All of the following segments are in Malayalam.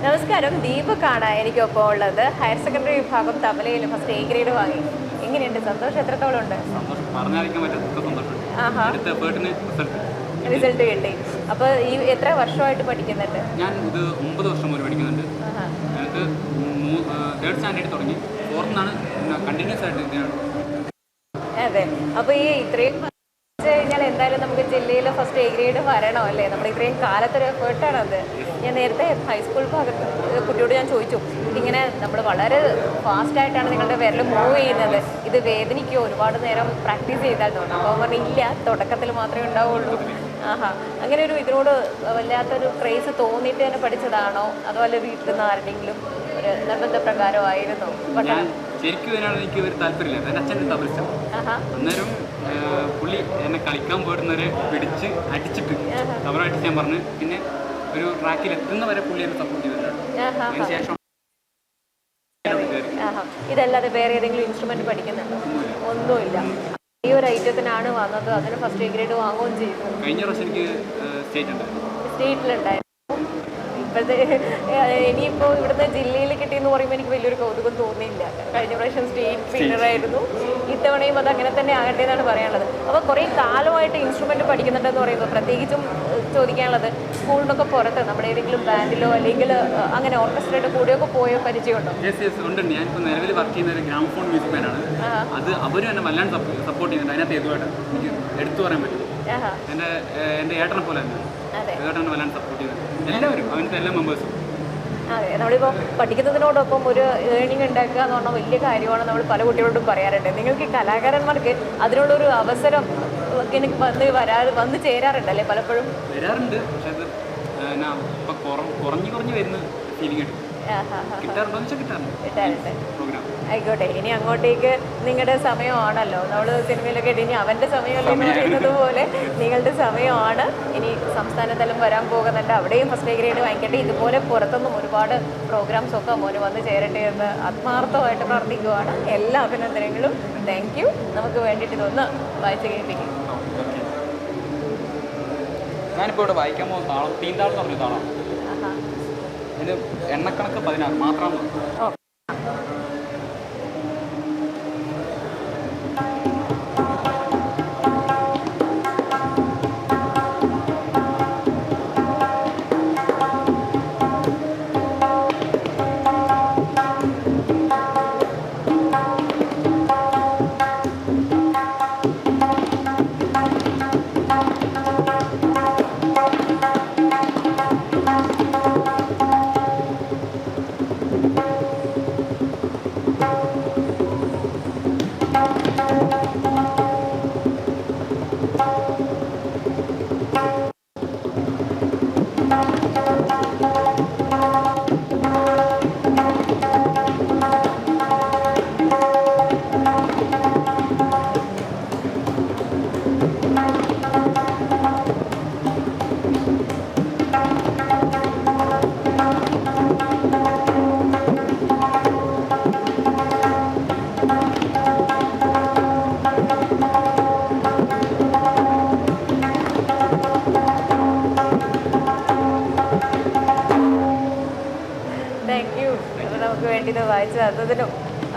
നമസ്കാരം, ദീപക്കാണ് എനിക്കൊപ്പം ഉള്ളത്. ഹയർ സെക്കൻഡറി വിഭാഗം തബലയിൽ ഫസ്റ്റ് എ ഗ്രേഡ് വാങ്ങി. എങ്ങനെയുണ്ട്? സന്തോഷം എത്രത്തോളം ഉണ്ട്? റിസൾട്ട് കിട്ടി. അപ്പോൾ ഈ എത്ര വർഷമായിട്ട് പഠിക്കുന്നുണ്ട്? ഞാൻ ഇത് 9 വർഷം മുതൽ പഠിക്കുന്നുണ്ട്. ഞങ്ങൾക്ക് 3rd സ്റ്റാൻഡേർഡ് തുടങ്ങി, 4th കണ്ടിന്യൂസ് ആയിട്ട്. അതെ. അപ്പോൾ ഈ ഇത്രയും കഴിഞ്ഞാൽ എന്തായാലും നമുക്ക് ജില്ലയിൽ ഫസ്റ്റ് എ ഗ്രേഡ് വരണോ അല്ലേ? നമ്മുടെ ഇത്രയും കാലത്തൊരു എഫേർട്ടാണ് അത്. ഞാൻ നേരത്തെ ഹൈസ്കൂൾ ഭാഗത്ത് കുട്ടിയോട് ഞാൻ ചോദിച്ചു, ഇതിങ്ങനെ നമ്മൾ വളരെ ഫാസ്റ്റായിട്ടാണ് നിങ്ങളുടെ വിരൽ മൂവ് ചെയ്യുന്നത്, ഇത് വേദനിക്കുമോ ഒരുപാട് നേരം പ്രാക്ടീസ് ചെയ്താൽ തോന്നും? അപ്പോൾ പറഞ്ഞു ഇല്ല, തുടക്കത്തിൽ മാത്രമേ ഉണ്ടാവുള്ളൂ. അങ്ങനെ ഒരു ഇതിനോട് വല്ലാത്തൊരു ക്രേസ് തോന്നിയിട്ട് തന്നെ പഠിച്ചതാണോ, അതുപോലെ വീട്ടിൽ നിന്ന് ആരുടെയെങ്കിലും ഒരു നിർബന്ധപ്രകാരമായിരുന്നോ? ശരിക്കും ഇതിനാണ് എനിക്ക് ഒരു താല്പര്യമില്ല. എൻ്റെ അച്ഛൻ്റെ തപരിച്ച അന്നേരം പുള്ളി എന്നെ കളിക്കാൻ പോയിരുന്നവരെ പിടിച്ച് അടിച്ചിട്ട് തവറായിട്ട് ഞാൻ പറഞ്ഞു. പിന്നെ ഒരു ട്രാക്കിൽ എത്തുന്ന വരെ പുള്ളി എന്നെ സപ്പോർട്ട് ചെയ്തിട്ടുണ്ട്. അതിന് ശേഷം ഇതല്ലാതെ വേറെ ഏതെങ്കിലും ഇൻസ്ട്രുമെന്റ് പഠിക്കുന്നുണ്ടോ? ഒന്നുമില്ല. ഈ ഒരു ഐറ്റത്തിനാണ് വന്നത്, അതിന് ഫസ്റ്റ് ഗ്രേഡ് വാങ്ങുകയും ചെയ്തു. കഴിഞ്ഞ പ്രാവശ്യം എനിക്ക് സ്റ്റേറ്റിലുണ്ടായിരുന്നു. ഇപ്പോഴത്തെ ഇനിയിപ്പോൾ ഇവിടുന്ന് ജില്ലയിൽ കിട്ടിയെന്ന് പറയുമ്പോൾ എനിക്ക് വലിയൊരു കൗതുകം തോന്നിയില്ല. കഴിഞ്ഞ പ്രാവശ്യം സ്റ്റേറ്റ് വിന്നറായിരുന്നു, ഇത്തവണയും അത് അങ്ങനെ തന്നെ ആകട്ടെ എന്നാണ് പറയാനുള്ളത്. അപ്പോൾ കുറേ കാലമായിട്ട് ഇൻസ്ട്രുമെൻറ്റ് പഠിക്കുന്നുണ്ടെന്ന് പറയുമ്പോൾ പ്രത്യേകിച്ചും ചോദിക്കാനുള്ളത്, സ്കൂളിനൊക്കെ പുറത്ത് നമ്മുടെ ഏതെങ്കിലും ബാൻഡിലോ അല്ലെങ്കിൽ അങ്ങനെ ഓർക്കസ്ട്രയുടെ കൂടെയൊക്കെ പോയ പരിചയമുണ്ടോ? ഉണ്ട്. ഞാനിപ്പോൾ നിലവിൽ വർക്ക് ചെയ്യുന്ന ഒരു ഗ്രാമഫോൺ മ്യൂസിക് ബാൻഡാണ്. അത് അവരും എന്നെ വല്ലാണ്ട് സപ്പോർട്ട് ചെയ്യുന്നുണ്ട്. അതിനകത്ത് ഏതുമായിട്ട് എനിക്ക് എടുത്തു പറയാൻ പറ്റും. എൻ്റെ ഏട്ടനെ പോലെ തന്നെ ഏട്ടനെ വല്ലാണ്ട് സപ്പോർട്ട് ചെയ്യുന്നുണ്ട് എല്ലാവരും, അവൻ്റെ എല്ലാ മെമ്പേഴ്സും. അതെ, നമ്മളിപ്പോൾ പഠിക്കുന്നതിനോടൊപ്പം ഒരു ഏണിംഗ് ഉണ്ടാക്കുക എന്ന് പറഞ്ഞാൽ വലിയ കാര്യമാണ്. നമ്മൾ പല കുട്ടികളോടും പറയാറുണ്ട്. നിങ്ങൾക്ക് കലാകാരന്മാർക്ക് അതിനുള്ളൊരു അവസരം വന്ന് ചേരാറുണ്ടല്ലേ? പലപ്പോഴും വരാറുണ്ട്, പക്ഷെ അത് കുറഞ്ഞു വരുന്ന ഫീലിംഗ് ഉണ്ട്. കിട്ടാറുണ്ട്. ആയിക്കോട്ടെ, ഇനി അങ്ങോട്ടേക്ക് നിങ്ങളുടെ സമയമാണല്ലോ. നമ്മൾ സിനിമയിലൊക്കെ ഇനി അവൻ്റെ സമയമല്ലേ എന്ന് പറയുന്നത് പോലെ നിങ്ങളുടെ സമയമാണ്. ഇനി സംസ്ഥാന തലം വരാൻ പോകുന്നുണ്ട്, അവിടെയും ഫസ്റ്റ് ഗ്രേഡ് വാങ്ങിക്കട്ടെ. ഇതുപോലെ പുറത്തുനിന്നും ഒരുപാട് പ്രോഗ്രാംസൊക്കെ മോന് വന്ന് ചേരട്ടെ എന്ന് ആത്മാർത്ഥമായിട്ട് പ്രാർത്ഥിക്കുവാണ്. എല്ലാ അഭിനന്ദനങ്ങളും. Thank you. നമുക്ക് വേണ്ടിയിട്ട് ഇതൊന്ന് വായിച്ച് കേൾപ്പിക്കും. ഞാനിപ്പോൾ ഇവിടെ വായിക്കാൻ പോകുന്ന താളം തീന്താളം എന്ന് പറഞ്ഞ താളം. ഇത് എണ്ണക്കണക്ക് 16 മാത്രമാണ്. നമുക്ക് വേണ്ടി ഇത് വായിച്ചു തന്നതിനും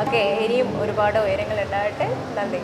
ഒക്കെ ഇനിയും ഒരുപാട് ഉയരങ്ങൾ ഉണ്ടാകട്ടെ. നന്ദി.